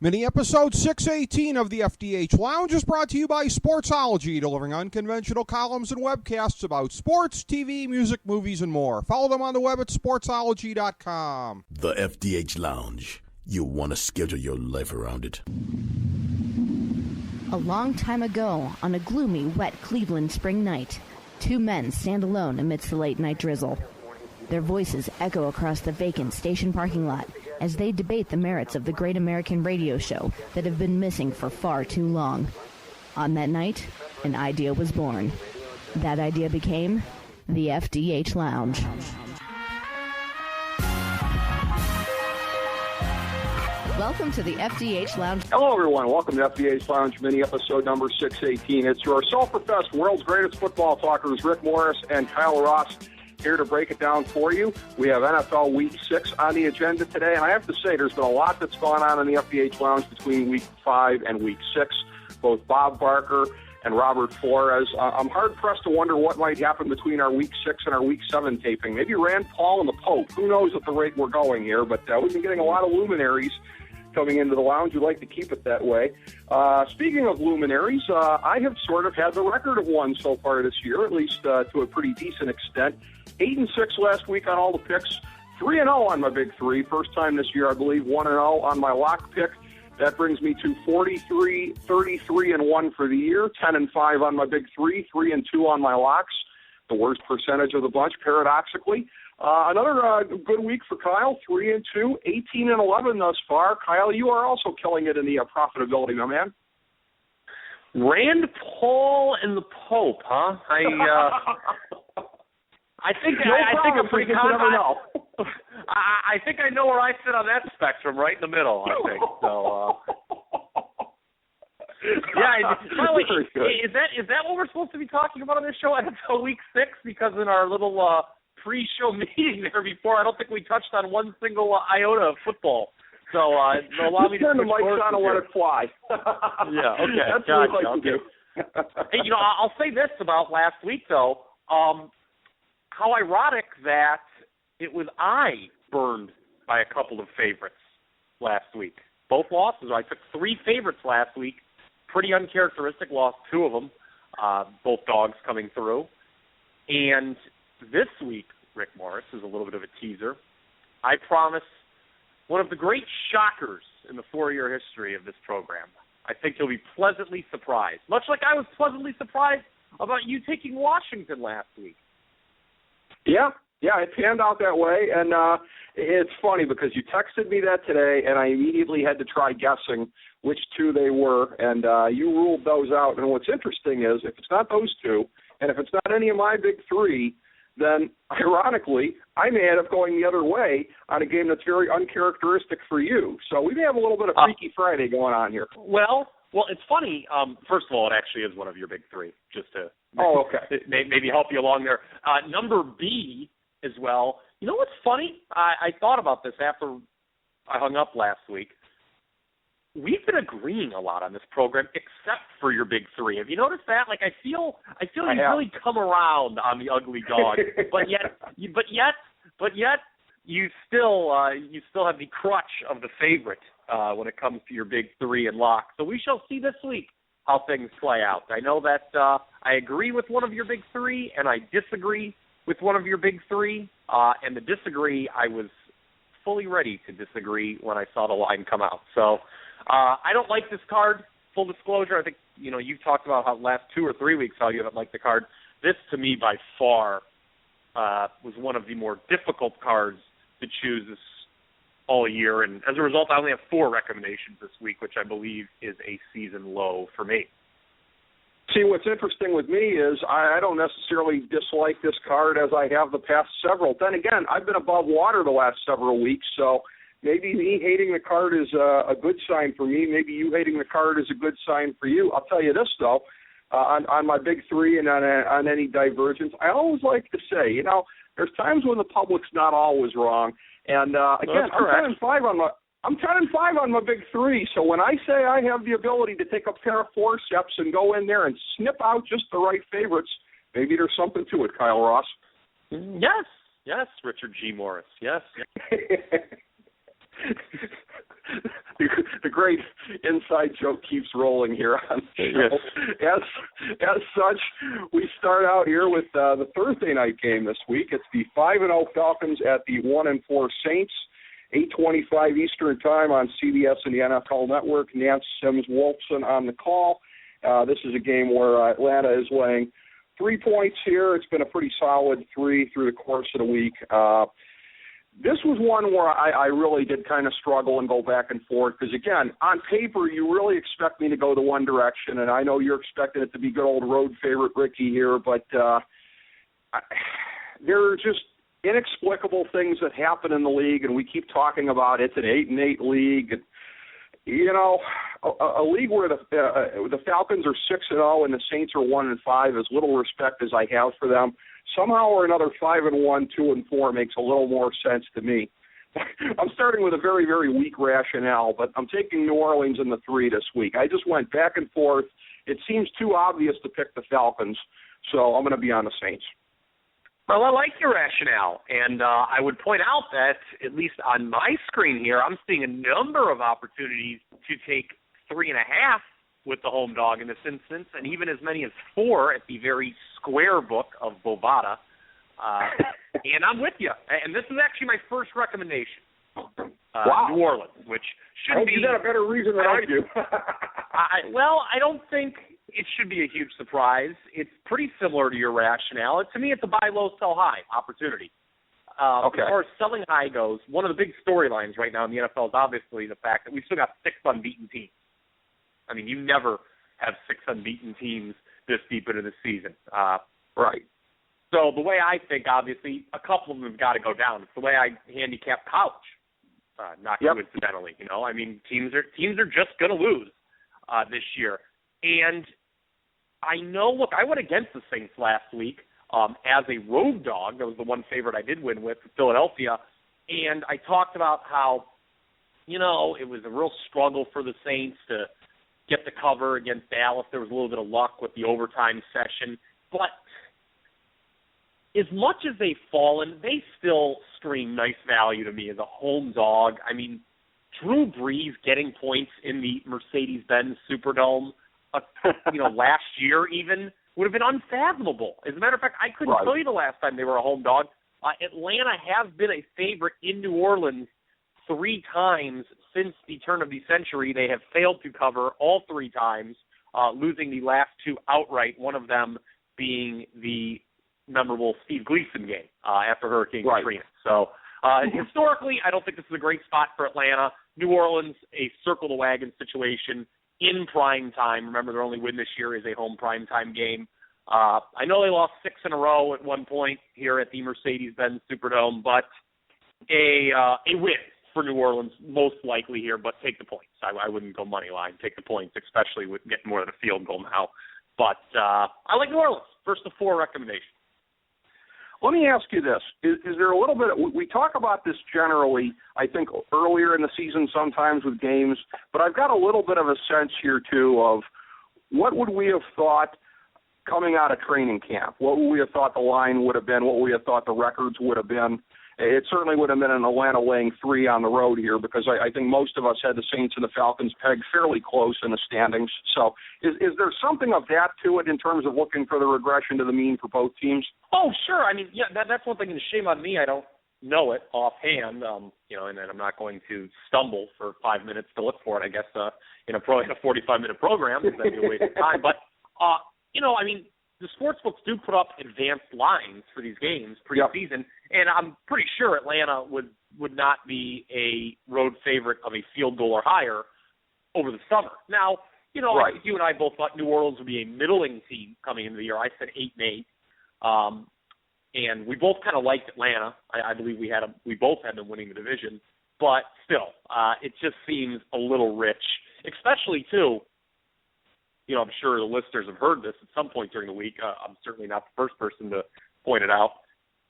Mini episode 618 of the FDH Lounge is brought to you by Sportsology, delivering unconventional columns and webcasts about sports, TV, music, movies, and more. Follow them on the web at sportsology.com. The FDH Lounge. You want to schedule your life around it. A long time ago, on a gloomy, wet Cleveland spring night, two men stand alone amidst the late-night drizzle. Their voices echo across the vacant station parking lot as they debate the merits of the great American radio show that have been missing for far too long. On that night, an idea was born. That idea became the FDH Lounge. Welcome to the FDH Lounge. Hello, everyone. Welcome to FDH Lounge mini episode number 618. It's your self-professed world's greatest football talkers, Rick Morris and Kyle Ross, here to break it down for you. We have NFL Week 6 on the agenda today, and I have to say there's been a lot that's gone on in the FDH Lounge between Week 5 and Week 6. Both Bob Barker and Robert Flores. I'm hard-pressed to wonder what might happen between our Week 6 and our Week 7 taping. Maybe Rand Paul and the Pope. Who knows at the rate we're going here, but we've been getting a lot of luminaries coming into the lounge. We'd like to keep it that way. Speaking of luminaries, I have sort of had the record of one so far this year, at least to a pretty decent extent. 8-6 last week on all the picks, 3-0 on my big three. First time this year, I believe, 1-0 on my lock pick. That brings me to 43, 33-1 for the year, 10-5 on my big three, 3-2 on my locks. The worst percentage of the bunch, paradoxically. Another good week for Kyle, 3-2, 18-11 thus far. Kyle, you are also killing it in the profitability, my man. Rand Paul and the Pope, huh? I think I'm pretty confident. I think I know where I sit on that spectrum, right in the middle. I think so. Yeah. By the way, is that what we're supposed to be talking about on this show until Week 6? Because in our little pre-show meeting there before, I don't think we touched on one single iota of football. So allow me to turn the mic on and let it fly. Yeah. Okay. That's what we like to do. Hey, I'll say this about last week though. How ironic that it was I burned by a couple of favorites last week. Both losses. I took three favorites last week. Pretty uncharacteristic, lost two of them. Both dogs coming through. And this week, Rick Morris, is a little bit of a teaser. I promise one of the great shockers in the 4-year history of this program. I think you'll be pleasantly surprised, much like I was pleasantly surprised about you taking Washington last week. Yeah, it panned out that way, and it's funny because you texted me that today, and I immediately had to try guessing which two they were, and you ruled those out. And what's interesting is if it's not those two, and if it's not any of my big three, then ironically, I may end up going the other way on a game that's very uncharacteristic for you. So we may have a little bit of Freaky Friday going on here. Well, it's funny. First of all, it actually is one of your big three, just to maybe help you along there. Number B as well. You know what's funny? I thought about this after I hung up last week. We've been agreeing a lot on this program, except for your big three. Have you noticed that? Like, I feel you've really come around on the ugly dog, but yet you still have the crutch of the favorite when it comes to your big three and lock. So we shall see this week how things play out. I know that I agree with one of your big three, and I disagree with one of your big three. And the disagree, I was fully ready to disagree when I saw the line come out. So I don't like this card. Full disclosure, I think you've talked about how the last 2 or 3 weeks how you haven't liked the card. This, to me, by far, was one of the more difficult cards to choose this all year, and as a result, I only have 4 recommendations this week, which I believe is a season low for me. See, what's interesting with me is I don't necessarily dislike this card as I have the past several. Then again, I've been above water the last several weeks, so maybe me hating the card is a good sign for me. Maybe you hating the card is a good sign for you. I'll tell you this, though, on my big three and on any divergence, I always like to say, there's times when the public's not always wrong. And again, I'm 10-5 on my big three. So when I say I have the ability to take a pair of forceps and go in there and snip out just the right favorites, maybe there's something to it, Kyle Ross. Yes, Richard G. Morris. Yes. the great inside joke keeps rolling here on the show. As such, we start out here with the Thursday night game this week. It's the 5-0 Falcons at the 1-4 Saints. 8:25 Eastern Time on CBS and the NFL Network. Nance Sims-Wolfson on the call. This is a game where Atlanta is laying 3 points here. It's been a pretty solid 3 through the course of the week. This was one where I really did kind of struggle and go back and forth because, again, on paper, you really expect me to go the one direction, and I know you're expecting it to be good old road favorite Ricky here, but there are just inexplicable things that happen in the league, and we keep talking about it's an 8-8 league. And, you know, a league where the Falcons are 6-0 and the Saints are 1-5, as little respect as I have for them, somehow or another 5-1, 2-4 makes a little more sense to me. I'm starting with a very, very weak rationale, but I'm taking New Orleans in the 3 this week. I just went back and forth. It seems too obvious to pick the Falcons, so I'm going to be on the Saints. Well, I like your rationale, and I would point out that, at least on my screen here, I'm seeing a number of opportunities to take 3.5 with the home dog in this instance, and even as many as 4 at the very square book of Bovada. And I'm with you. And this is actually my first recommendation. Wow. New Orleans, which should be... You got a better reason than I do. I don't think it should be a huge surprise. It's pretty similar to your rationale. To me, it's a buy low, sell high opportunity. Okay. As far as selling high goes, one of the big storylines right now in the NFL is obviously the fact that we've still got 6 unbeaten teams. I mean, you never have 6 unbeaten teams this deep into the season. Right. So the way I think, obviously, a couple of them have got to go down. It's the way I handicap college, not coincidentally. You know, I mean, teams are just going to lose this year. And I know, look, I went against the Saints last week as a road dog. That was the one favorite I did win with Philadelphia. And I talked about how, you know, it was a real struggle for the Saints to get the cover against Dallas. There was a little bit of luck with the overtime session. But as much as they've fallen, they still scream nice value to me as a home dog. I mean, Drew Brees getting points in the Mercedes-Benz Superdome, last year even, would have been unfathomable. As a matter of fact, I couldn't tell you the last time they were a home dog. Atlanta has been a favorite in New Orleans 3 times since the turn of the century. They have failed to cover all 3 times, losing the last 2 outright, one of them being the memorable Steve Gleason game after Hurricane Katrina. So historically, I don't think this is a great spot for Atlanta. New Orleans, a circle-the-wagon situation in prime time. Remember, their only win this year is a home prime time game. I know they lost 6 in a row at one point here at the Mercedes-Benz Superdome, but a win for New Orleans most likely here, but take the points. I wouldn't go money line. Take the points, especially with getting more than a field goal now. But I like New Orleans. First of 4 recommendations. Let me ask you this. Is there a little bit – we talk about this generally, I think, earlier in the season sometimes with games, but I've got a little bit of a sense here, too, of what would we have thought coming out of training camp? What would we have thought the line would have been? What would we have thought the records would have been? It certainly would have been an Atlanta laying 3 on the road here because I think most of us had the Saints and the Falcons pegged fairly close in the standings. So is there something of that to it in terms of looking for the regression to the mean for both teams? Oh, sure. I mean, yeah, that's one thing. And shame on me, I don't know it offhand, and then I'm not going to stumble for 5 minutes to look for it, I guess, in a 45-minute program, because that'd be a waste of time. But, I mean, the sportsbooks do put up advanced lines for these games preseason, and I'm pretty sure Atlanta would not be a road favorite of a field goal or higher over the summer. Now, I think you and I both thought New Orleans would be a middling team coming into the year. I said 8-8, and we both kind of liked Atlanta. I believe we both had them winning the division, but still, it just seems a little rich, especially too. I'm sure the listeners have heard this at some point during the week. I'm certainly not the first person to point it out.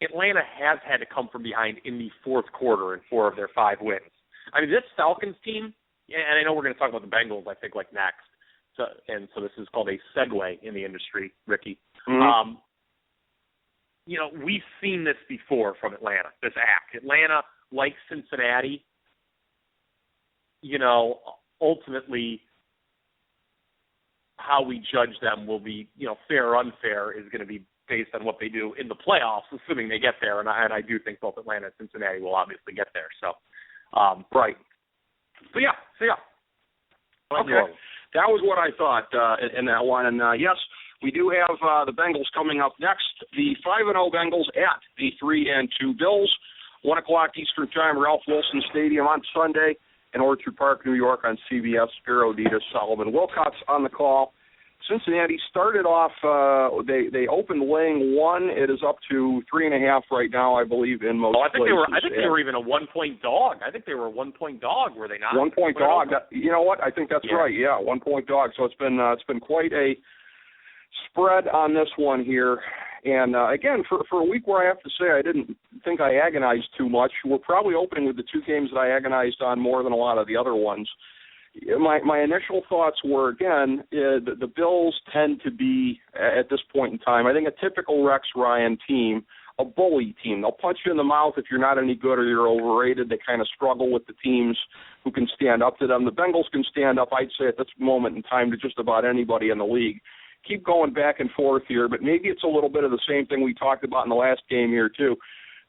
Atlanta has had to come from behind in the fourth quarter in 4 of their 5 wins. I mean, this Falcons team, and I know we're going to talk about the Bengals, I think, next. So this is called a segue in the industry, Ricky. Mm-hmm. We've seen this before from Atlanta, this act. Atlanta, like Cincinnati, ultimately how we judge them will be, fair or unfair is going to be based on what they do in the playoffs, assuming they get there. And I do think both Atlanta and Cincinnati will obviously get there. So, right. So yeah. Okay. That was what I thought in that one. And, yes, we do have the Bengals coming up next. The 5-0 Bengals at the 3-2 Bills. 1 o'clock Eastern Time, Ralph Wilson Stadium on Sunday in Orchard Park, New York on CBS. Spiro Dedes, Solomon Wilcox on the call. Cincinnati started off, they opened laying 1. It is up to 3.5 right now, I believe, in most places. I think they were even a 1-point dog. I think they were a 1-point dog, were they not? 1-point dog. You know what? I think that's right. Yeah, 1-point dog. So it's been quite a spread on this one here. And, again, for a week where I have to say I didn't think I agonized too much, we're probably opening with the 2 games that I agonized on more than a lot of the other ones. My initial thoughts were, again, the Bills tend to be, at this point in time, I think a typical Rex Ryan team, a bully team. They'll punch you in the mouth if you're not any good or you're overrated. They kind of struggle with the teams who can stand up to them. The Bengals can stand up, I'd say, at this moment in time to just about anybody in the league. Keep going back and forth here, but maybe it's a little bit of the same thing we talked about in the last game here, too.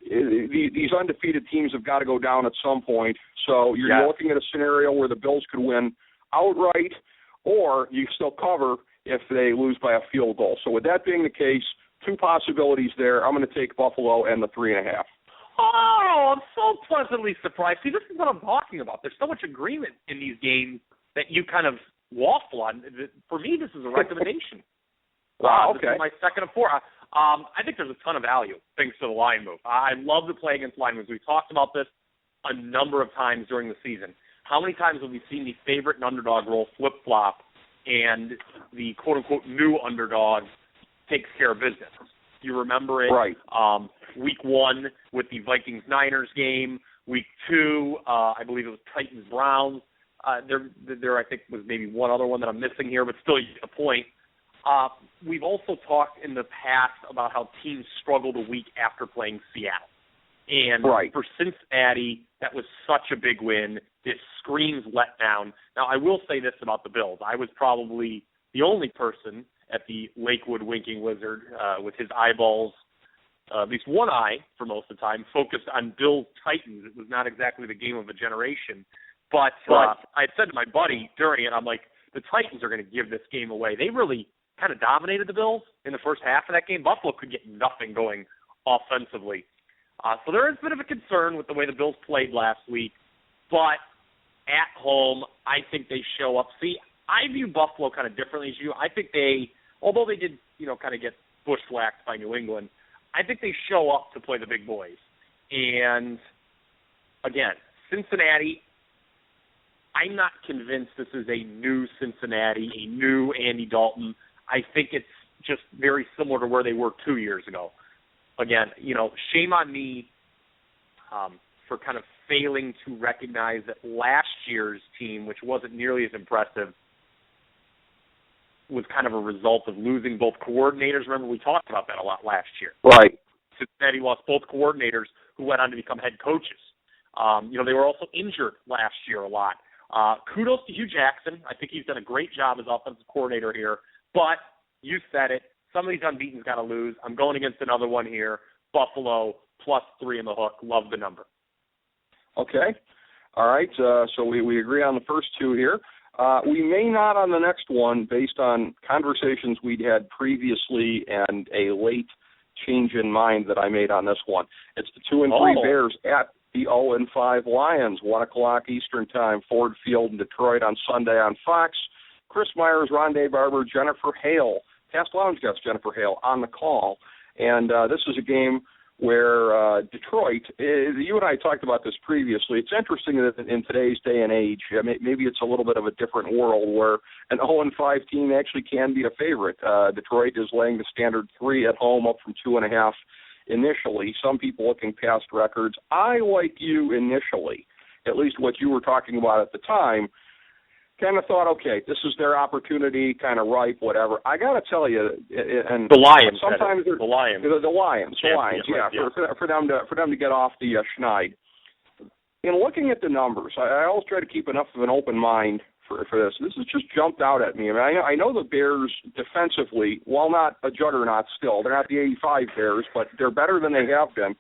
These undefeated teams have got to go down at some point. So you're looking at a scenario where the Bills could win outright, or you still cover if they lose by a field goal. So with that being the case, 2 possibilities there. I'm going to take Buffalo and the 3.5. Oh, I'm so pleasantly surprised. See, this is what I'm talking about. There's so much agreement in these games that you kind of waffle on. For me, this is a recommendation. Wow, okay. This is my second of 4. I think there's a ton of value thanks to the line move. I love to play against line moves. We've talked about this a number of times during the season. How many times have we seen the favorite and underdog role flip-flop and the quote-unquote new underdog takes care of business? You remember it? Right. Week 1 with the Vikings-Niners game. Week 2, I believe it was Titans-Browns. There I think was maybe one other one that I'm missing here, but still a point. We've also talked in the past about how teams struggled a week after playing Seattle. And for Cincinnati, that was such a big win. It screams letdown. Now, I will say this about the Bills. I was probably the only person at the Lakewood Winking Lizard with his eyeballs, at least one eye for most of the time, focused on Bills Titans. It was not exactly the game of a generation. But I had said to my buddy during it, I'm like, the Titans are going to give this game away. They really kind of dominated the Bills in the first half of that game. Buffalo could get nothing going offensively. So there is a bit of a concern with the way the Bills played last week. But at home, I think they show up. See, I view Buffalo kind of differently as you. I think although they did, kind of get bushwhacked by New England, I think they show up to play the big boys. And, again, Cincinnati, I'm not convinced this is a new Cincinnati, a new Andy Dalton. I think it's just very similar to where they were 2 years ago. Again, shame on me for kind of failing to recognize that last year's team, which wasn't nearly as impressive, was kind of a result of losing both coordinators. Remember, we talked about that a lot last year. Right. Cincinnati lost both coordinators who went on to become head coaches. They were also injured last year a lot. Kudos to Hugh Jackson. I think he's done a great job as offensive coordinator here. But you said it. Some of these unbeaten's got to lose. I'm going against another one here. Buffalo +3 in the hook. Love the number. Okay. All right. So we agree on the first 2 here. We may not on the next one based on conversations we'd had previously and a late change in mind that I made on this one. It's the 2-3 Bears at the 0-5 Lions, 1 o'clock Eastern Time, Ford Field in Detroit on Sunday on Fox. Chris Myers, Rondé Barber, Jennifer Hale, past Lounge guest Jennifer Hale on the call. And this is a game where Detroit, you and I talked about this previously. It's interesting that in today's day and age, maybe it's a little bit of a different world where an 0-5 team actually can be a favorite. Detroit is laying the standard 3 at home, up from 2.5 initially. Some people looking past records. I, like you initially, at least what you were talking about at the time, kind of thought, okay, this is their opportunity, kind of ripe, whatever. I got to tell you, and the Lions, sometimes the Lions, yeah, for them to get off the schneid. in looking at the numbers, I always try to keep enough of an open mind for this. This has just jumped out at me. I mean, I know the Bears defensively, while not a juggernaut still, they're not the 85 Bears, but they're better than they have been.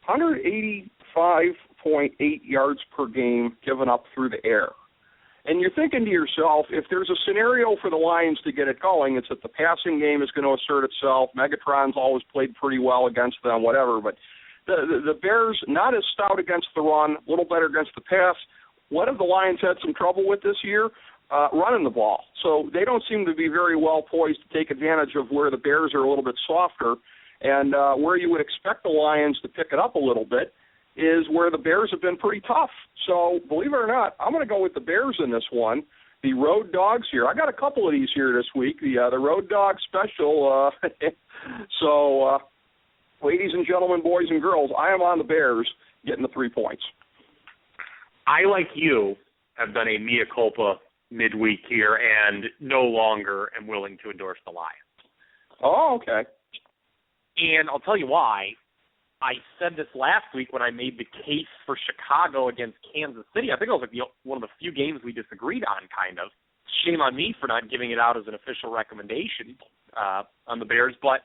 185.8 yards per game given up through the air. And you're thinking to yourself, if there's a scenario for the Lions to get it going, it's that the passing game is going to assert itself. Megatron's always played pretty well against them, whatever. But the Bears, not as stout against the run, a little better against the pass. What have the Lions had some trouble with this year? Running the ball. So they don't seem to be very well poised to take advantage of where the Bears are a little bit softer. And where you would expect the Lions to pick it up a little bit is where the Bears have been pretty tough. So, believe it or not, I'm going to go with the Bears in this one. The Road Dogs here. I got a couple of these here this week, the Road Dog special. So, ladies and gentlemen, boys and girls, I am on the Bears getting the 3 points. I, like you, have done a mea culpa midweek here and no longer am willing to endorse the Lions. Oh, okay. And I'll tell you why. I said this last week when I made the case for Chicago against Kansas City. I think it was like one of the few games we disagreed on, kind of. Shame on me for not giving it out as an official recommendation on the Bears. But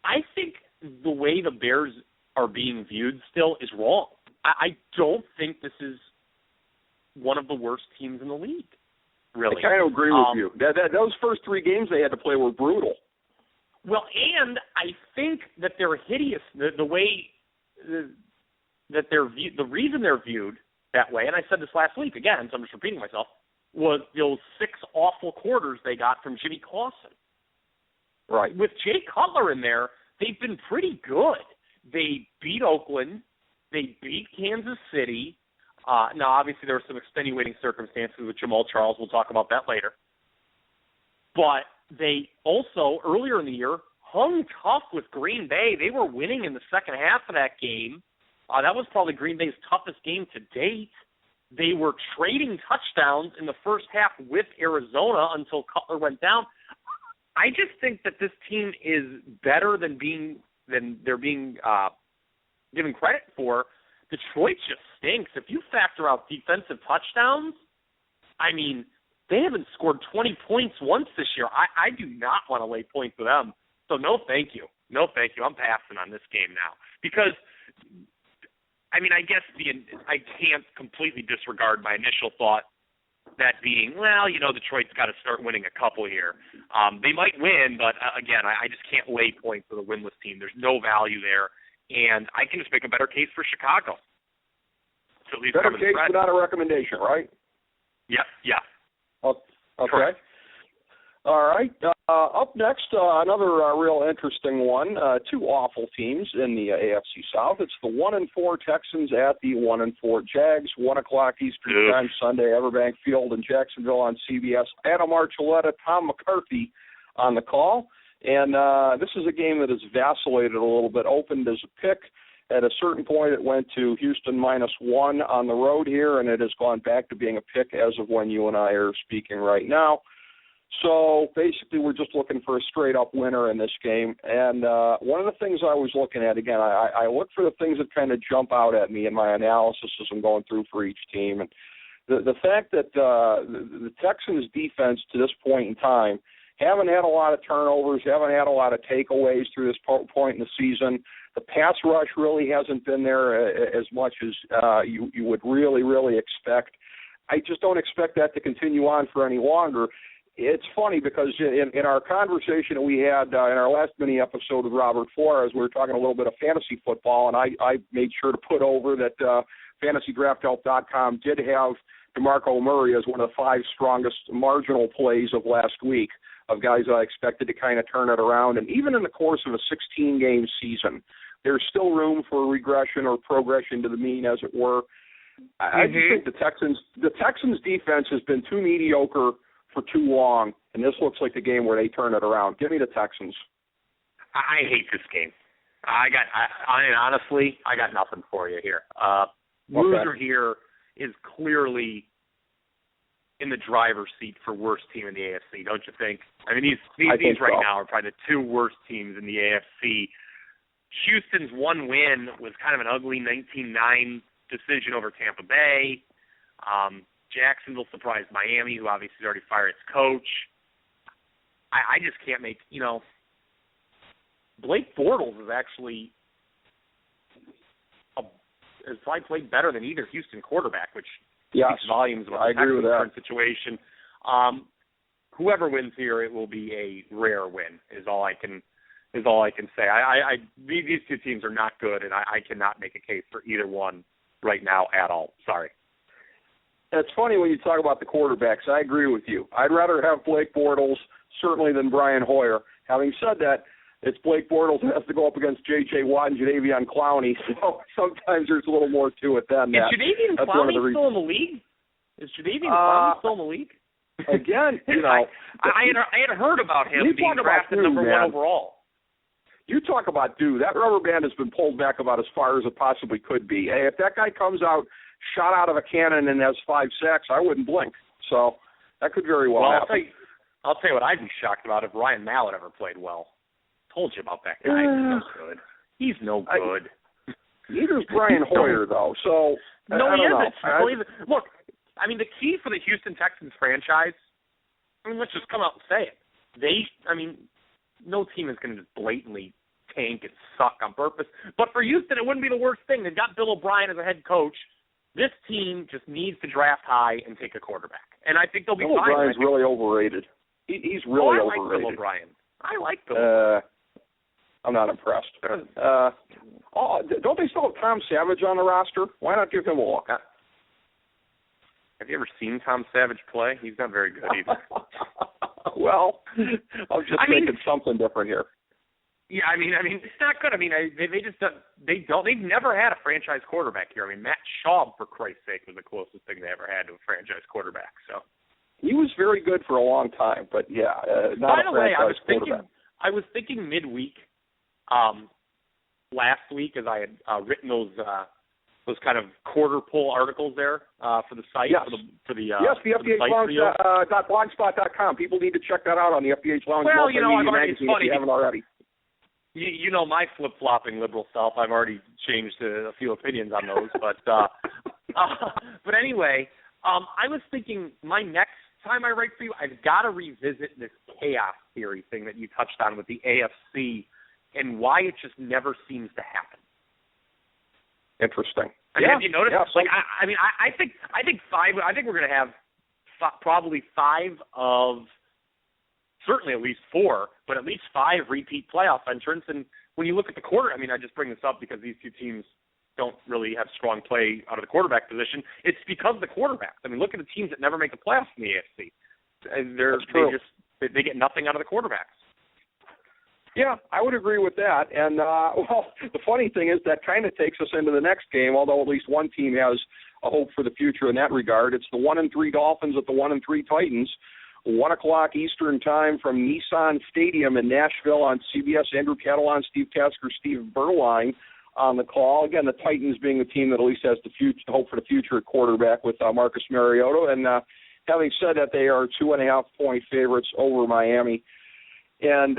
I think the way the Bears are being viewed still is wrong. I don't think this is one of the worst teams in the league, really. I kind of agree with you. Those first 3 games they had to play were brutal. Well, and I think that they're hideous, the way that they're viewed, the reason they're viewed that way, and I said this last week again, so I'm just repeating myself, was those 6 awful quarters they got from Jimmy Clausen. Right. With Jay Cutler in there, they've been pretty good. They beat Oakland. They beat Kansas City. Now, obviously, there were some extenuating circumstances with Jamal Charles. We'll talk about that later. But they also, earlier in the year, hung tough with Green Bay. They were winning in the second half of that game. That was probably Green Bay's toughest game to date. They were trading touchdowns in the first half with Arizona until Cutler went down. I just think that this team is better than they're being given credit for. Detroit just stinks. If you factor out defensive touchdowns, I mean, they haven't scored 20 points once this year. I do not want to lay points with them. So no thank you. No thank you. I'm passing on this game now. Because, I mean, I guess I can't completely disregard my initial thought, that being, well, Detroit's got to start winning a couple here. They might win, but, again, I just can't lay points with a winless team. There's no value there. And I can just make a better case for Chicago. So at least better case, but not a recommendation, right? Yeah. Okay. Correct. All right. Up next, another real interesting one. 2 awful teams in the AFC South. It's the 1-4 Texans at the 1-4 Jags. 1:00 Eastern Time Sunday, Everbank Field in Jacksonville on CBS. Adam Archuleta, Tom McCarthy on the call. And this is a game that has vacillated a little bit. Opened as a pick. At a certain point, it went to Houston -1 on the road here, and it has gone back to being a pick as of when you and I are speaking right now. So basically, we're just looking for a straight-up winner in this game. And one of the things I was looking at, again, I look for the things that kind of jump out at me in my analysis as I'm going through for each team. And the fact that the Texans' defense to this point in time haven't had a lot of turnovers, haven't had a lot of takeaways through this point in the season. The pass rush really hasn't been there as much as you would really expect. I just don't expect that to continue on for any longer. It's funny because in our conversation that we had in our last mini episode with Robert Flores, we were talking a little bit of fantasy football, and I made sure to put over that FantasyDraftHelp.com did have DeMarco Murray as one of the 5 strongest marginal plays of last week, of guys I expected to kind of turn it around. And even in the course of a 16-game season, there's still room for regression or progression to the mean, as it were. I just think the Texans' defense has been too mediocre for too long, and this looks like the game where they turn it around. Give me the Texans. I hate this game. Honestly, I got nothing for you here. Loser here is clearly in the driver's seat for worst team in the AFC, don't you think? I mean, these right now are probably the 2 worst teams in the AFC. Houston's one win was kind of an ugly 19-9 decision over Tampa Bay. Jacksonville surprised Miami, who obviously has already fired its coach. I just can't make, Blake Bortles is actually has probably played better than either Houston quarterback, which speaks volumes about the Texans' current situation. Whoever wins here, it will be a rare win. Is all I can say. These two teams are not good, and I cannot make a case for either one right now at all. Sorry. It's funny when you talk about the quarterbacks. I agree with you. I'd rather have Blake Bortles certainly than Brian Hoyer. Having said that, it's Blake Bortles who has to go up against J.J. Watt and Jadeveon Clowney, so sometimes there's a little more to it than that. Is Jadeveon Clowney still in the league? Is Jadeveon Clowney still in the league? Again, I had heard about him being drafted number 1 overall. You talk about due. That rubber band has been pulled back about as far as it possibly could be. Hey, if that guy comes out shot out of a cannon and has 5 sacks, I wouldn't blink. So that could very well happen. I'll tell you what I'd be shocked about if Ryan Mallett ever played well. Told you about that guy. He's no good. He's no good. Neither is Brian Hoyer, though. So no, he isn't. Look, I mean, the key for the Houston Texans franchise, let's just come out and say it. No team is going to just blatantly tank and suck on purpose. But for Houston, it wouldn't be the worst thing. They've got Bill O'Brien as a head coach. This team just needs to draft high and take a quarterback. And I think they'll be fine. Bill O'Brien's really overrated. He's really overrated. I like Bill O'Brien. I like Bill O'Brien. I'm not impressed. Don't they still have Tom Savage on the roster? Why not give him a look? Have you ever seen Tom Savage play? He's not very good either. Well, I'm just thinking something different here. Yeah, it's not good. They've never had a franchise quarterback here. Matt Schaub, for Christ's sake, was the closest thing they ever had to a franchise quarterback. So he was very good for a long time, but not By a the way, quarterback. I was thinking midweek, last week, as I had written those kind of quarter poll articles there for the site. Yes. For the FDH Lounge, .blogspot.com. People need to check that out on the FDH Lounge. Well, magazine, it's funny. If you haven't already. You know my flip-flopping liberal self. I've already changed a few opinions on those. But anyway, I was thinking my next time I write for you, I've got to revisit this chaos theory thing that you touched on with the AFC and why it just never seems to happen. Interesting. Have you noticed? Yeah, I think we're going to have probably 5 of certainly at least 4, but at least 5 repeat playoff entrants. And when you look at the quarter, I just bring this up because these two teams don't really have strong play out of the quarterback position. It's because of the quarterbacks. Look at the teams that never make the playoffs in the AFC. They get nothing out of the quarterbacks. Yeah, I would agree with that. And, the funny thing is that kind of takes us into the next game, although at least one team has a hope for the future in that regard. It's the 1-3 Dolphins at the 1-3 Titans. 1 o'clock Eastern time from Nissan Stadium in Nashville on CBS. Andrew Catalon, Steve Tasker, Steve Berline on the call. Again, the Titans being the team that at least has the hope for the future at quarterback with Marcus Mariota. And having said that, they are 2.5-point favorites over Miami. And,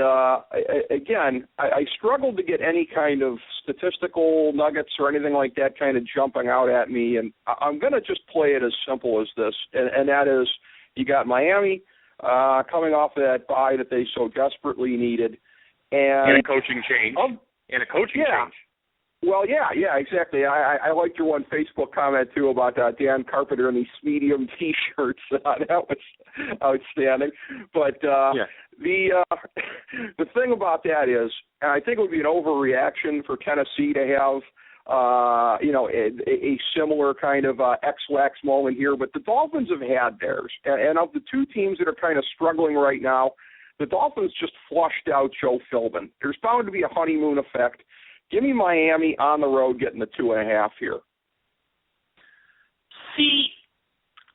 again, I struggled to get any kind of statistical nuggets or anything like that kind of jumping out at me. And I'm going to just play it as simple as this, and that is you got Miami coming off of that bye that they so desperately needed. And a coaching change. Change. Well, yeah, exactly. I liked your one Facebook comment, too, about Dan Carpenter and these medium T-shirts. That was outstanding. But the thing about that is, and I think it would be an overreaction for Tennessee to have, a similar kind of X-Lax moment here. But the Dolphins have had theirs. And of the two teams that are kind of struggling right now, the Dolphins just flushed out Joe Philbin. There's bound to be a honeymoon effect. Give me Miami on the road getting the 2.5 here. See,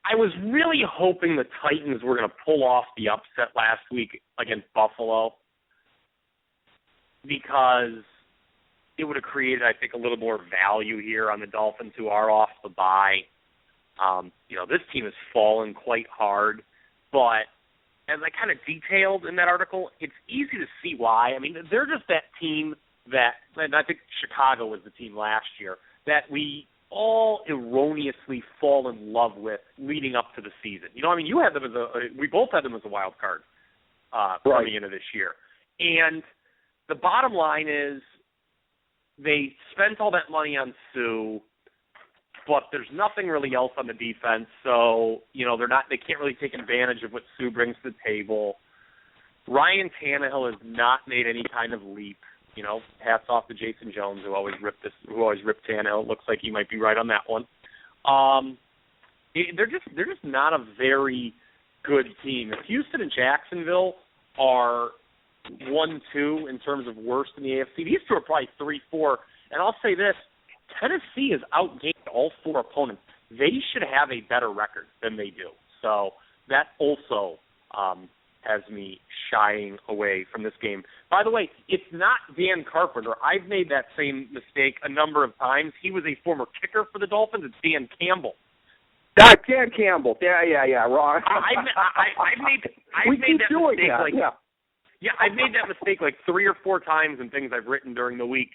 I was really hoping the Titans were going to pull off the upset last week against Buffalo because it would have created, I think, a little more value here on the Dolphins who are off the bye. This team has fallen quite hard, but as I kind of detailed in that article, it's easy to see why. They're just that team that, and I think Chicago was the team last year, that we all erroneously fall in love with leading up to the season. You know, I mean, you had them as we both had them as a wild card coming into this year. And the bottom line is they spent all that money on Sue, but there's nothing really else on the defense. So, you know, they can't really take advantage of what Sue brings to the table. Ryan Tannehill has not made any kind of leap. You know, hats off to Jason Jones, who always ripped Tannehill. It looks like he might be right on that one. They're just not a very good team. If Houston and Jacksonville are 1-2 in terms of worst in the AFC, these two are probably 3-4. And I'll say this: Tennessee has outgained all four opponents. They should have a better record than they do. So that also has me shying away from this game. By the way, it's not Dan Carpenter. I've made that same mistake a number of times. He was a former kicker for the Dolphins. It's Dan Campbell. Dan Campbell. Yeah. Wrong. I've made that mistake. I've made that mistake like 3 or 4 times in things I've written during the week.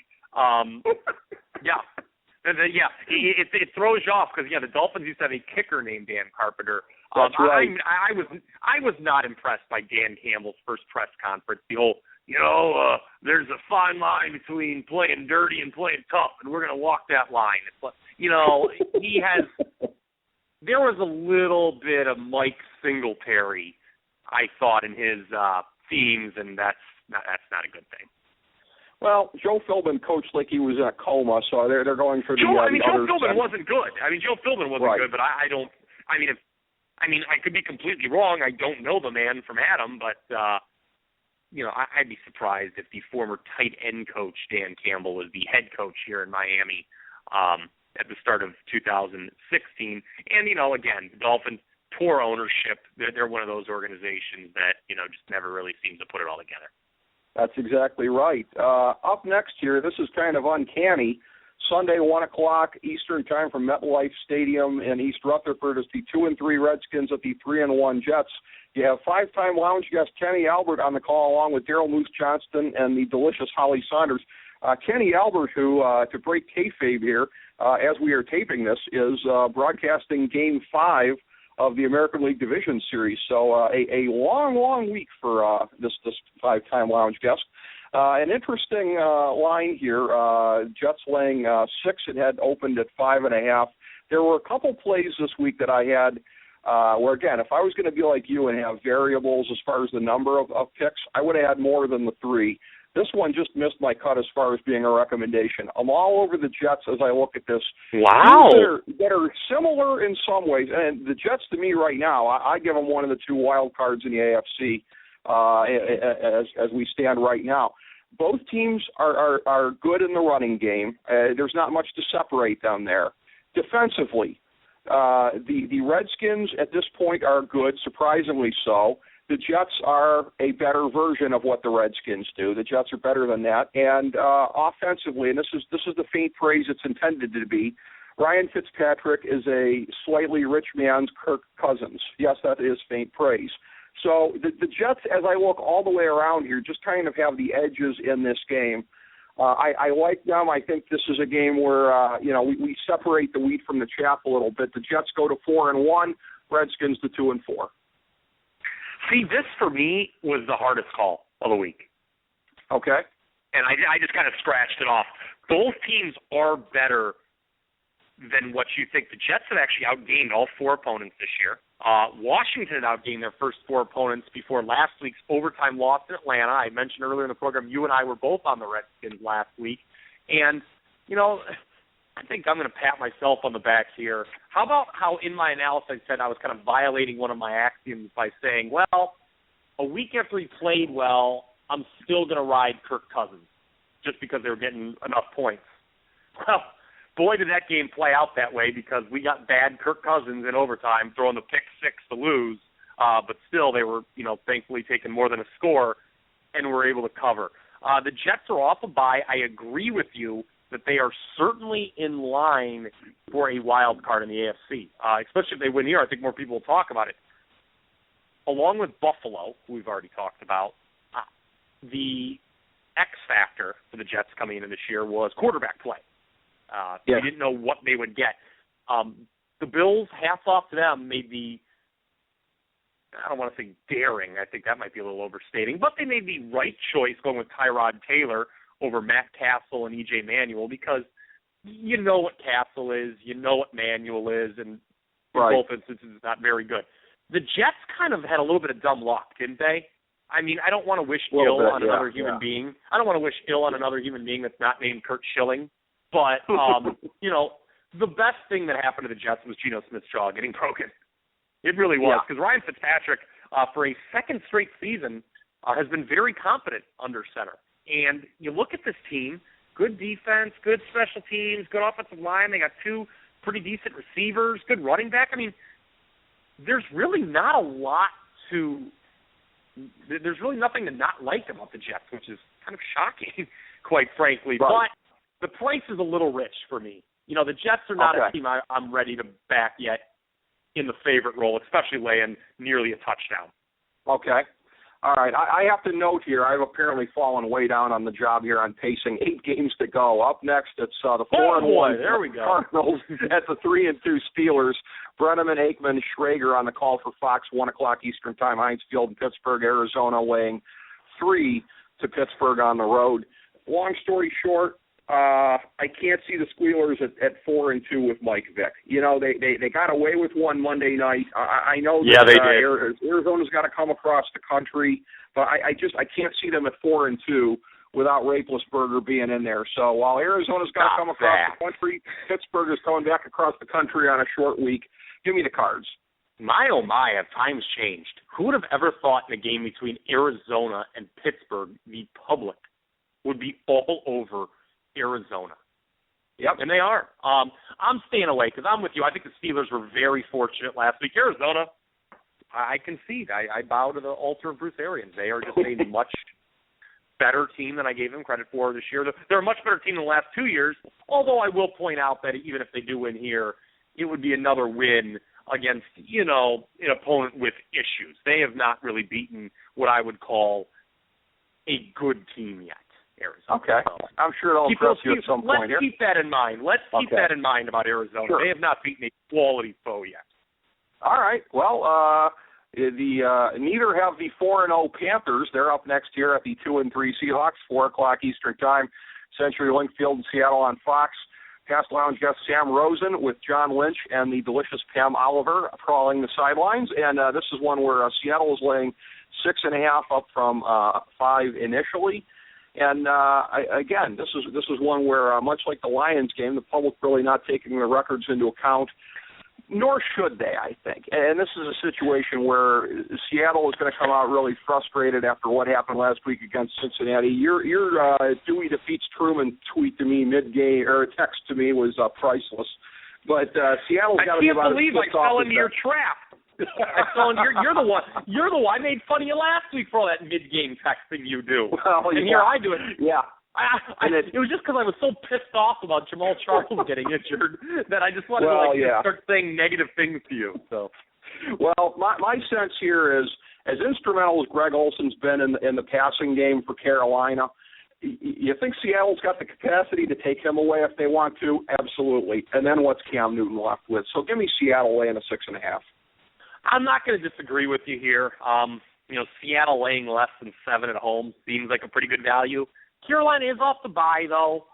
It throws you off because the Dolphins used to have a kicker named Dan Carpenter. That's right. I was not impressed by Dan Campbell's first press conference. The whole, there's a fine line between playing dirty and playing tough, and we're going to walk that line. It's, he has. There was a little bit of Mike Singletary, I thought, in his themes, and that's not a good thing. Well, Joe Philbin coached like he was in a coma, so they're going for Joe Philbin wasn't good. Joe Philbin wasn't good, but I could be completely wrong. I don't know the man from Adam, but I'd be surprised if the former tight end coach Dan Campbell was the head coach here in Miami at the start of 2016. And again, the Dolphins, poor ownership. They're one of those organizations that just never really seems to put it all together. That's exactly right. Up next here, this is kind of uncanny. Sunday, 1 o'clock Eastern time from MetLife Stadium in East Rutherford is the 2-3 Redskins at the 3-1 Jets. You have 5-time lounge guest Kenny Albert on the call, along with Daryl Moose Johnston and the delicious Holly Saunders. Kenny Albert, who, to break kayfabe here, as we are taping this, is broadcasting Game 5 of the American League Division Series. So a long week for this 5-time lounge guest. An interesting line here. Jets laying 6. It had opened at 5.5. There were a couple plays this week that I had where, again, if I was going to be like you and have variables as far as the number of picks, I would have had more than the 3. This one just missed my cut as far as being a recommendation. I'm all over the Jets as I look at this. Wow. That are similar in some ways. And the Jets, to me right now, I give them one of the 2 wild cards in the AFC as we stand right now. Both teams are good in the running game. There's not much to separate them there. Defensively, the Redskins at this point are good, surprisingly so. The Jets are a better version of what the Redskins do. The Jets are better than that. And offensively, and this is the faint praise it's intended to be, Ryan Fitzpatrick is a slightly rich man's Kirk Cousins. Yes, that is faint praise. So the Jets, as I look all the way around here, just kind of have the edges in this game. I like them. I think this is a game where, we separate the wheat from the chaff a little bit. The Jets go to 4-1, Redskins to 2-4. See, this for me was the hardest call of the week. Okay. And I just kind of scratched it off. Both teams are better than what you think. The Jets have actually outgained all 4 opponents this year. Washington outgained their first 4 opponents before last week's overtime loss in Atlanta. I mentioned earlier in the program, you and I were both on the Redskins last week. And, I think I'm going to pat myself on the back here. How about how in my analysis I said I was kind of violating one of my axioms by saying, well, a week after he played well, I'm still going to ride Kirk Cousins just because they were getting enough points. Well, boy, did that game play out that way because we got bad Kirk Cousins in overtime throwing the pick 6 to lose. But still, they were, thankfully taking more than a score and were able to cover. The Jets are off a bye. I agree with you that they are certainly in line for a wild card in the AFC, especially if they win here. I think more people will talk about it. Along with Buffalo, who we've already talked about, the X factor for the Jets coming into this year was quarterback play. You didn't know what they would get. The Bills, hats off to them, made the, I don't want to say daring, I think that might be a little overstating, but they made the right choice going with Tyrod Taylor over Matt Castle and E.J. Manuel, because you know what Castle is, you know what Manuel is, and in both instances it's not very good. The Jets kind of had a little bit of dumb luck, didn't they? I mean, I don't want to wish ill on another human being. I don't want to wish ill on another human being that's not named Kurt Schilling. But, you know, the best thing that happened to the Jets was Geno Smith's jaw getting broken. It really was, because Ryan Fitzpatrick, for a second straight season, has been very competent under center. And you look at this team, good defense, good special teams, good offensive line. They got two pretty decent receivers, good running back. I mean, there's really not a lot there's really nothing to not like about the Jets, which is kind of shocking, quite frankly. Right. But the price is a little rich for me. You know, the Jets are not a team I'm ready to back yet in the favorite role, especially laying nearly a touchdown. Okay. All right. I have to note here, I've apparently fallen way down on the job here on pacing. 8 games to go. Up next, it's the 4-1 there we go. Cardinals at the 3-2 Steelers. Brenneman, Aikman, Schrager on the call for Fox, 1 o'clock Eastern Time, Heinz Field in Pittsburgh, Arizona, weighing 3 to Pittsburgh on the road. Long story short, I can't see the Squealers at 4-2 with Mike Vick. You know, they got away with one Monday night. I know that they did. Arizona's got to come across the country, but I can't see them at 4-2 without Raplesberger being in there. So while Arizona's got to come across the country, Pittsburgh is coming back across the country on a short week. Give me the Cards. My, oh my, have times changed. Who would have ever thought in a game between Arizona and Pittsburgh, the public would be all over Arizona? Yep. And they are. I'm staying away because I'm with you. I think the Steelers were very fortunate last week. Arizona, I concede. I bow to the altar of Bruce Arians. They are just a much better team than I gave them credit for this year. They're a much better team than the last 2 years, although I will point out that even if they do win here, it would be another win against, you know, an opponent with issues. They have not really beaten what I would call a good team yet, Arizona. Okay. I'm sure they'll impress you at some point here. Let's keep that in mind. Let's keep that in mind about Arizona. Sure. They have not beaten a quality foe yet. All right. Well, neither have the 4-0 Panthers. They're up next here at the 2-3 Seahawks, 4 o'clock Eastern Time, Century Link Field in Seattle on Fox. Past Lounge guest Sam Rosen with John Lynch and the delicious Pam Oliver crawling the sidelines. And this is one where Seattle is laying 6.5 up from 5 initially. And again, this is one where, much like the Lions game, the public really not taking the records into account, nor should they, I think. And this is a situation where Seattle is going to come out really frustrated after what happened last week against Cincinnati. Your Dewey defeats Truman tweet to me mid-game, or text to me, was priceless. But Seattle's got to be about as pissed off. I can't believe I fell into your trap. You're the one. I made fun of you last week for all that mid-game texting you do. Well, and here I do it. Yeah. It was just because I was so pissed off about Jamal Charles getting injured that I just wanted to start saying negative things to you. So, well, my sense here is, as instrumental as Greg Olson's been in the passing game for Carolina, you think Seattle's got the capacity to take him away if they want to? Absolutely. And then what's Cam Newton left with? So give me Seattle laying a 6.5. I'm not going to disagree with you here. Seattle laying less than 7 at home seems like a pretty good value. Carolina is off the bye, though.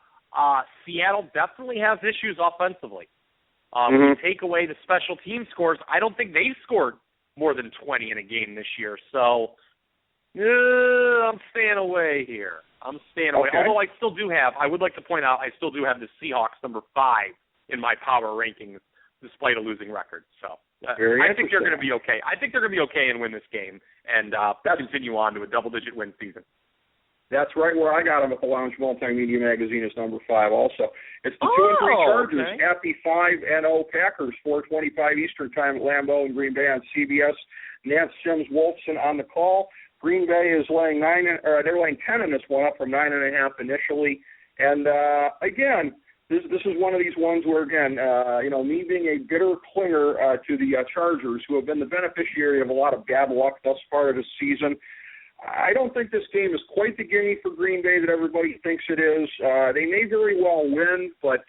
Seattle definitely has issues offensively. When you take away the special team scores, I don't think they've scored more than 20 in a game this year. So I'm staying away here. Okay. Although I would like to point out, I still do have the Seahawks number 5 in my power rankings, despite a losing record. So I think they're going to be okay. I think they're going to be okay and win this game and continue on to a double-digit win season. That's right where I got them at the Lounge Multimedia Magazine is number 5 also. It's the 2-3 Chargers at the 5-0 Packers, 4:25 Eastern Time at Lambeau in Green Bay on CBS. Nance Sims-Wolfson on the call. Green Bay is laying 10 in this one, up from 9.5 initially. And again, this is one of these ones where, again, me being a bitter clinger to the Chargers, who have been the beneficiary of a lot of bad luck thus far this season, I don't think this game is quite the gimme for Green Bay that everybody thinks it is. They may very well win, but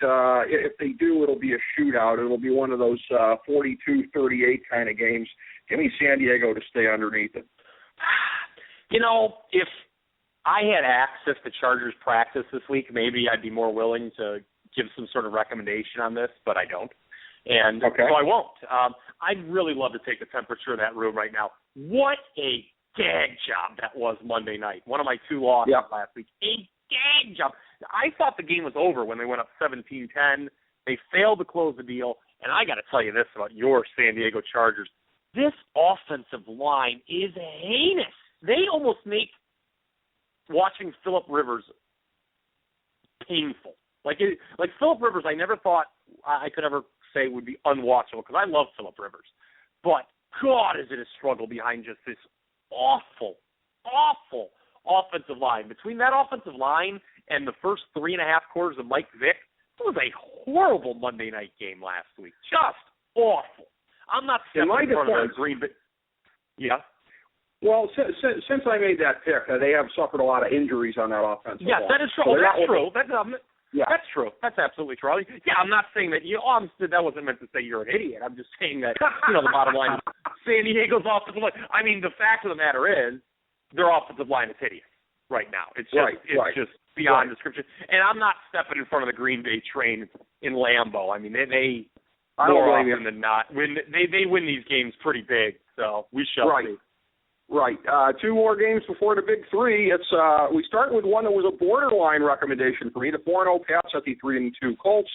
if they do, it'll be a shootout. It'll be one of those 42-38 kind of games. Give me San Diego to stay underneath it. You know, if I had access to Chargers practice this week, maybe I'd be more willing to give some sort of recommendation on this, but I don't. And so I won't. I'd really love to take the temperature in that room right now. What a gag job that was Monday night. One of my two losses last week. A gag job. I thought the game was over when they went up 17-10. They failed to close the deal. And I got to tell you this about your San Diego Chargers. This offensive line is heinous. They almost make watching Phillip Rivers painful. Like Phillip Rivers, I never thought I could ever say would be unwatchable because I love Phillip Rivers. But, God, is it a struggle behind just this awful offensive line. Between that offensive line and the first 3.5 quarters of Mike Vick, it was a horrible Monday night game last week. Just awful. I'm not stepping in front of the Green Bay. Yeah. Well, since I made that pick, they have suffered a lot of injuries on that offensive line. Yes, that is true. So that's true. That's true. That's absolutely true. Yeah, I'm not saying that. That wasn't meant to say you're an idiot. I'm just saying that, the bottom line is San Diego's offensive line. I mean, the fact of the matter is their offensive line is hideous right now. It's just beyond description. And I'm not stepping in front of the Green Bay train in Lambeau. I mean, they more often than not they win these games pretty big. So we shall see. Right. 2 more games before the big 3. It's we start with one that was a borderline recommendation for me. The 4-0 Pats at the 3-2 Colts.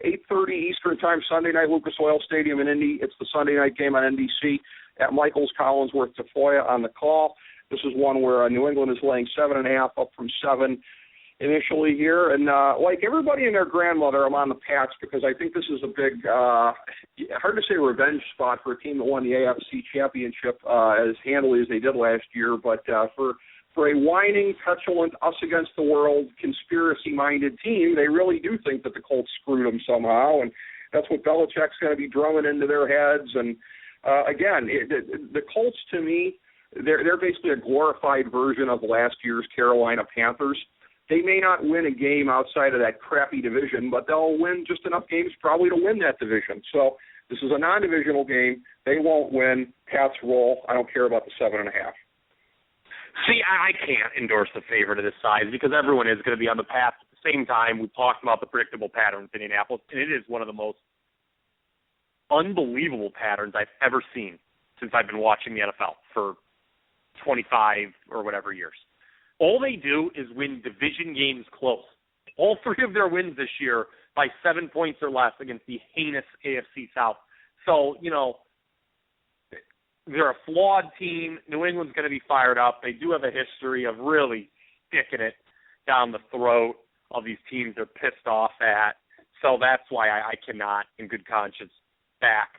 8:30 Eastern Time Sunday night, Lucas Oil Stadium in Indy. It's the Sunday night game on NBC at Michaels, Collinsworth, Tafoya on the call. This is one where New England is laying 7.5, up from 7 initially here. And like everybody and their grandmother, I'm on the Pats because I think this is a big, hard to say revenge spot for a team that won the AFC Championship as handily as they did last year. But for a whining, petulant, us against the world, conspiracy-minded team, they really do think that the Colts screwed them somehow. And that's what Belichick's going to be drumming into their heads. And again, the Colts, to me, they're basically a glorified version of last year's Carolina Panthers. They may not win a game outside of that crappy division, but they'll win just enough games probably to win that division. So this is a non-divisional game. They won't win. Pats roll. I don't care about the 7.5. See, I can't endorse the favorite of this size because everyone is going to be on the Pats at the same time. We've talked about the predictable patterns in Indianapolis, and it is one of the most unbelievable patterns I've ever seen since I've been watching the NFL for 25 or whatever years. All they do is win division games close. All 3 of their wins this year by 7 points or less against the heinous AFC South. So, they're a flawed team. New England's going to be fired up. They do have a history of really sticking it down the throat of these teams they're pissed off at. So that's why I cannot, in good conscience, back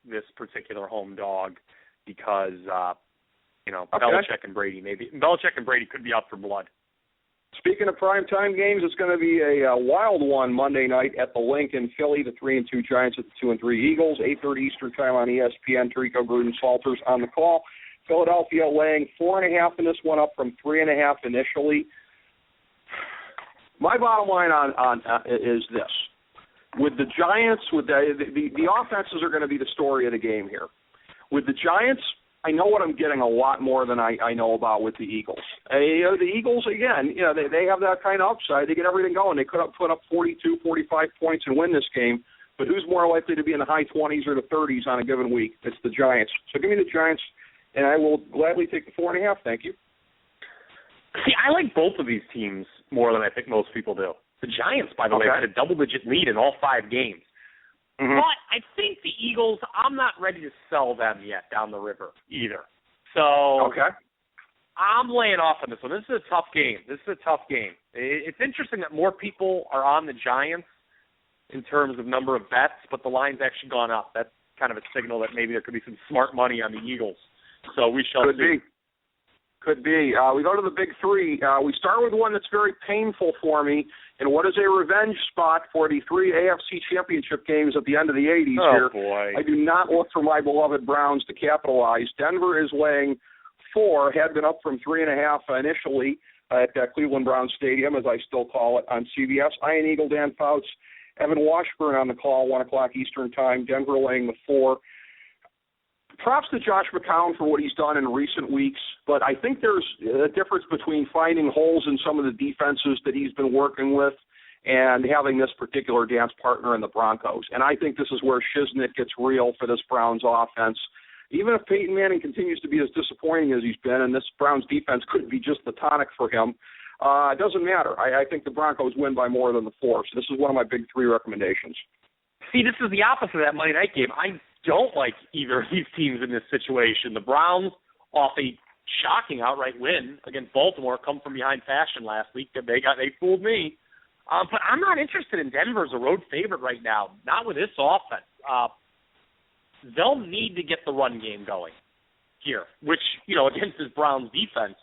this particular home dog because Belichick and Brady could be out for blood. Speaking of primetime games, it's going to be a wild one Monday night at the Link in Philly. The 3-2 Giants at the 2-3 Eagles. 8:30 Eastern Time on ESPN. Tirico Gruden Salters on the call. Philadelphia laying 4.5 in this one, up from 3.5 initially. My bottom line on is this: with the Giants, with the offenses are going to be the story of the game here. With the Giants, I know what I'm getting a lot more than I know about with the Eagles. The Eagles, again, they have that kind of upside. They get everything going. They could have put up 42, 45 points and win this game, but who's more likely to be in the high 20s or the 30s on a given week? It's the Giants. So give me the Giants, and I will gladly take the 4.5. Thank you. See, I like both of these teams more than I think most people do. The Giants, by the way, had a double-digit lead in all 5 games. Mm-hmm. But I think the Eagles, I'm not ready to sell them yet down the river either. So I'm laying off on this one. This is a tough game. It's interesting that more people are on the Giants in terms of number of bets, but the line's actually gone up. That's kind of a signal that maybe there could be some smart money on the Eagles. So we shall see. Could be. We go to the big 3. We start with one that's very painful for me, and what is a revenge spot for the 3 AFC championship games at the end of the 80s here. Boy. I do not look for my beloved Browns to capitalize. Denver is laying 4, had been up from 3.5 initially at Cleveland Browns Stadium, as I still call it, on CBS. Iron Eagle, Dan Fouts, Evan Washburn on the call, 1 o'clock Eastern Time, Denver laying the 4. Props to Josh McCown for what he's done in recent weeks, but I think there's a difference between finding holes in some of the defenses that he's been working with and having this particular dance partner in the Broncos. And I think this is where Shiznit gets real for this Browns offense. Even if Peyton Manning continues to be as disappointing as he's been, and this Browns defense could be just the tonic for him, it doesn't matter. I think the Broncos win by more than the 4. So this is one of my big 3 recommendations. See, this is the opposite of that Monday night game. I don't like either of these teams in this situation. The Browns, off a shocking outright win against Baltimore, come from behind fashion last week. They fooled me. But I'm not interested in Denver as a road favorite right now, not with this offense. They'll need to get the run game going here, which, against this Browns defense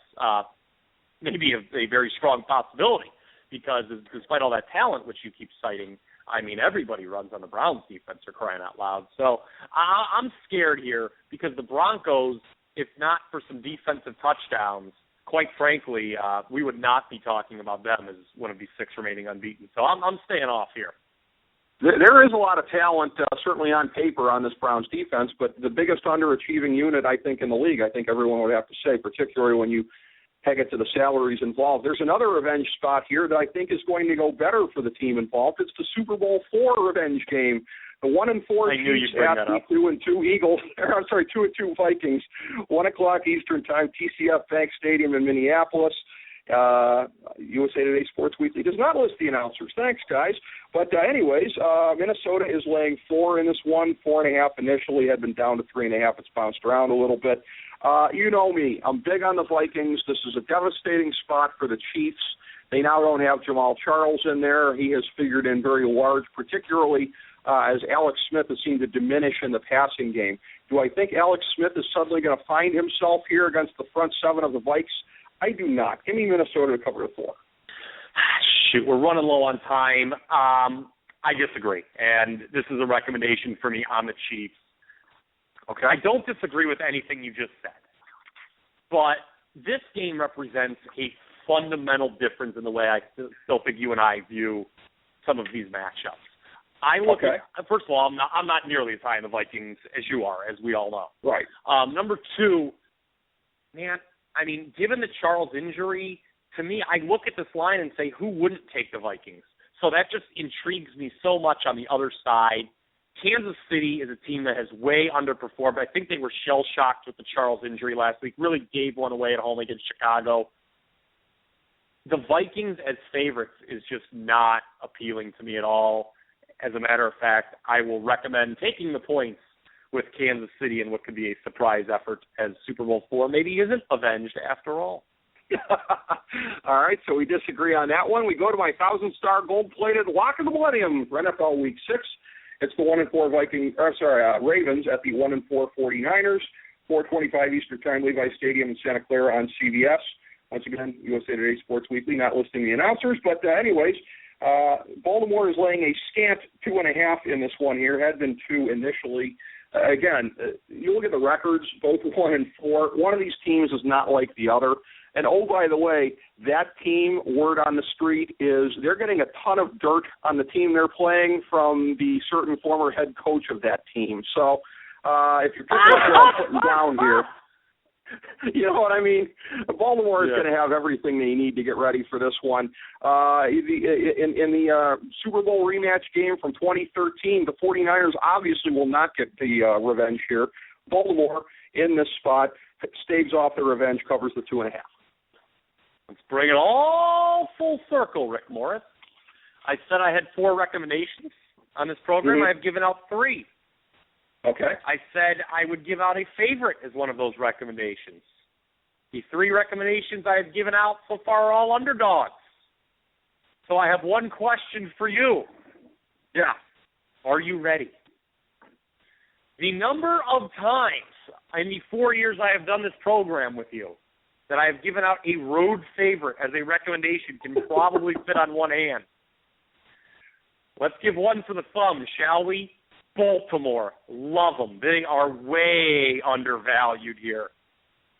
may be a very strong possibility because despite all that talent, which you keep citing, I mean, everybody runs on the Browns defense, for crying out loud. So I'm scared here because the Broncos, if not for some defensive touchdowns, quite frankly, we would not be talking about them as one of these 6 remaining unbeaten. So I'm staying off here. There is a lot of talent, certainly on paper, on this Browns defense, but the biggest underachieving unit, I think, in the league, I think everyone would have to say, particularly when you peg it to the salaries involved. There's another revenge spot here that I think is going to go better for the team involved. It's the Super Bowl IV revenge game. The 1-4 Chiefs at the 2-2 Eagles. I'm sorry, 2-2 Vikings. 1 o'clock Eastern Time, TCF Bank Stadium in Minneapolis. USA Today Sports Weekly does not list the announcers. Thanks, guys. But anyways, Minnesota is laying 4 in this one. 4.5 initially, had been down to 3.5. It's bounced around a little bit. You know me. I'm big on the Vikings. This is a devastating spot for the Chiefs. They now don't have Jamal Charles in there. He has figured in very large, particularly as Alex Smith has seemed to diminish in the passing game. Do I think Alex Smith is suddenly going to find himself here against the front 7 of the Vikes? I do not. Give me Minnesota to cover the 4. Shoot, we're running low on time. I disagree, and this is a recommendation for me on the Chiefs. Okay. I don't disagree with anything you just said, but this game represents a fundamental difference in the way I still think you and I view some of these matchups. I look at, first of all, I'm not nearly as high on the Vikings as you are, as we all know. Right. Number 2, man, I mean, given the Charles injury, to me, I look at this line and say, who wouldn't take the Vikings? So that just intrigues me so much on the other side. Kansas City is a team that has way underperformed. I think they were shell-shocked with the Charles injury last week, really gave one away at home against Chicago. The Vikings as favorites is just not appealing to me at all. As a matter of fact, I will recommend taking the points with Kansas City in what could be a surprise effort as Super Bowl IV maybe isn't avenged after all. All right, so we disagree on that one. We go to my 1,000-star gold-plated lock of the millennium for NFL Week 6. It's the 1-4 Ravens at the 1-4 49ers, 4:25 Eastern Time, Levi Stadium in Santa Clara on CBS. Once again, USA Today Sports Weekly, not listing the announcers. But anyways, Baltimore is laying a scant 2.5 in this one here. Had been 2 initially. Again, you look at the records, both 1-4. One of these teams is not like the other. And, oh, by the way, that team, word on the street, is they're getting a ton of dirt on the team they're playing from the certain former head coach of that team. So if you're picking up what I'm putting down here, you know what I mean? Baltimore is going to have everything they need to get ready for this one. In the Super Bowl rematch game from 2013, the 49ers obviously will not get the revenge here. Baltimore, in this spot, staves off the revenge, covers the 2.5. Let's bring it all full circle, Rick Morris. I said I had 4 recommendations on this program. I've given out 3. Okay. I said I would give out a favorite as one of those recommendations. The 3 recommendations I have given out so far are all underdogs. So I have one question for you. Yeah. Are you ready? The number of times in the 4 years I have done this program with you that I have given out a road favorite as a recommendation can probably fit on one hand. Let's give one for the thumb, shall we? Baltimore. Love them. They are way undervalued here.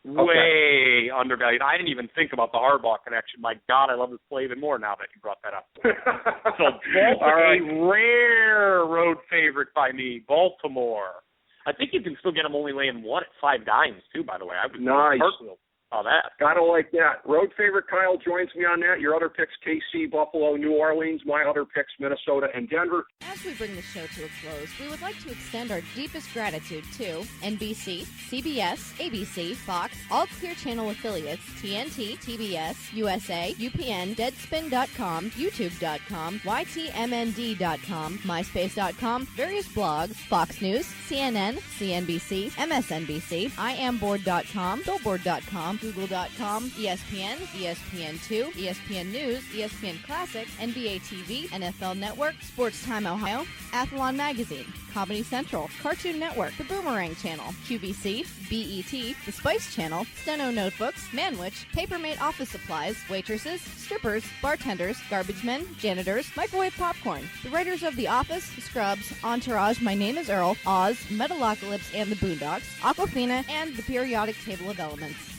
Way undervalued. I didn't even think about the Harbaugh connection. My God, I love this play even more now that you brought that up. So Baltimore, a rare road favorite by me, Baltimore. I think you can still get them only laying 1 at 5 dimes, too, by the way. I was personal about that. Gotta like that. Road favorite Kyle joins me on that. Your other picks, KC, Buffalo, New Orleans. My other picks, Minnesota and Denver. As we bring the show to a close, we would like to extend our deepest gratitude to NBC, CBS, ABC, Fox, all Clear Channel affiliates, TNT, TBS, USA, UPN, Deadspin.com, YouTube.com, YTMND.com, MySpace.com, various blogs, Fox News, CNN, CNBC, MSNBC, IamBoard.com, Billboard.com, Google.com, ESPN, ESPN2, ESPN News, ESPN Classic, NBA TV, NFL Network, Sports Time Ohio, Athlon Magazine, Comedy Central, Cartoon Network, The Boomerang Channel, QVC, BET, The Spice Channel, Steno Notebooks, Manwich, Papermate Office Supplies, waitresses, strippers, bartenders, garbage men, janitors, microwave popcorn, the writers of The Office, Scrubs, Entourage, My Name is Earl, Oz, Metalocalypse and the Boondocks, Aquafina, and the Periodic Table of Elements.